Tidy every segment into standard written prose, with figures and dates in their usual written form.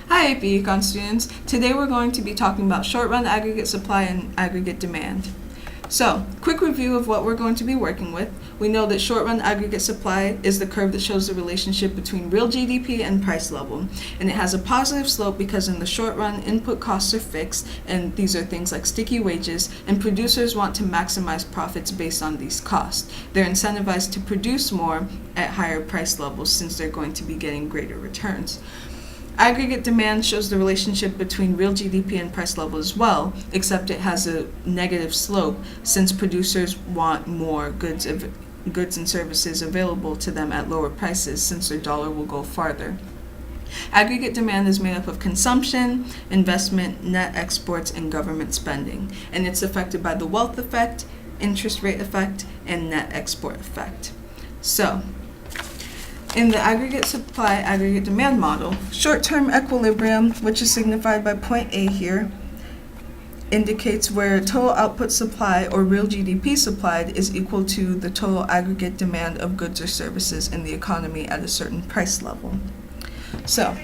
Hi, AP Econ students. Today we're going to be talking about short-run aggregate supply and aggregate demand. So, quick review of what we're going to be working with. We know that short-run aggregate supply is the curve that shows the relationship between real GDP and price level. And it has a positive slope because in the short run, input costs are fixed, and these are things like sticky wages, and producers want to maximize profits based on these costs. They're incentivized to produce more at higher price levels since they're going to be getting greater returns. Aggregate demand shows the relationship between real GDP and price level as well, except it has a negative slope since producers want more goods and services available to them at lower prices since their dollar will go farther. Aggregate demand is made up of consumption, investment, net exports, and government spending, and it's affected by the wealth effect, interest rate effect, and net export effect. So, in the aggregate supply, aggregate demand model, short-term equilibrium, which is signified by point A here, indicates where total output supply or real GDP supplied is equal to the total aggregate demand of goods or services in the economy at a certain price level. So,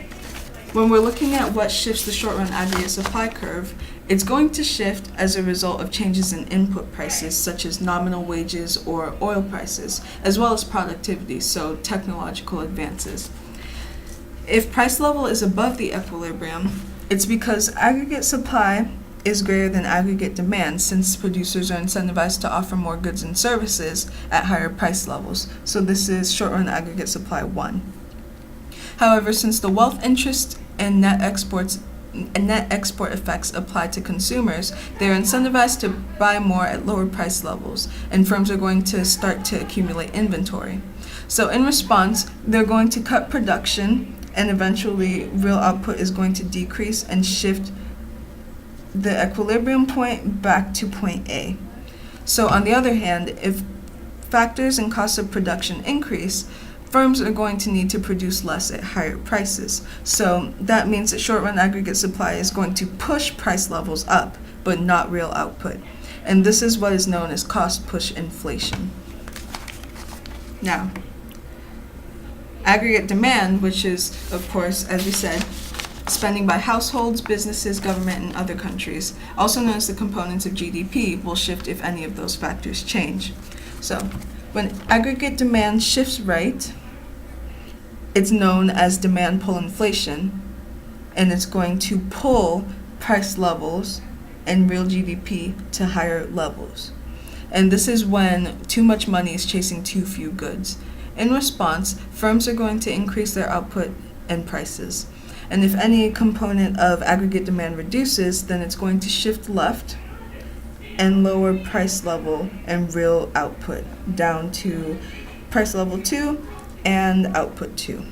when we're looking at what shifts the short-run aggregate supply curve, it's going to shift as a result of changes in input prices such as nominal wages or oil prices, as well as productivity, so technological advances. If price level is above the equilibrium, it's because aggregate supply is greater than aggregate demand since producers are incentivized to offer more goods and services at higher price levels. So this is short-run aggregate supply 1. However, since the wealth interest and net export effects apply to consumers, they are incentivized to buy more at lower price levels, and firms are going to start to accumulate inventory. So in response, they're going to cut production, and eventually real output is going to decrease and shift the equilibrium point back to point A. So on the other hand, if factors and costs of production increase, firms are going to need to produce less at higher prices. So that means that short-run aggregate supply is going to push price levels up, but not real output. And this is what is known as cost-push inflation. Now, aggregate demand, which is, of course, as we said, spending by households, businesses, government, and other countries, also known as the components of GDP, will shift if any of those factors change. So, when aggregate demand shifts right, it's known as demand pull inflation, and it's going to pull price levels and real GDP to higher levels. And this is when too much money is chasing too few goods. In response, firms are going to increase their output and prices. And if any component of aggregate demand reduces, then it's going to shift left and lower price level and real output down to price level 2 and output 2.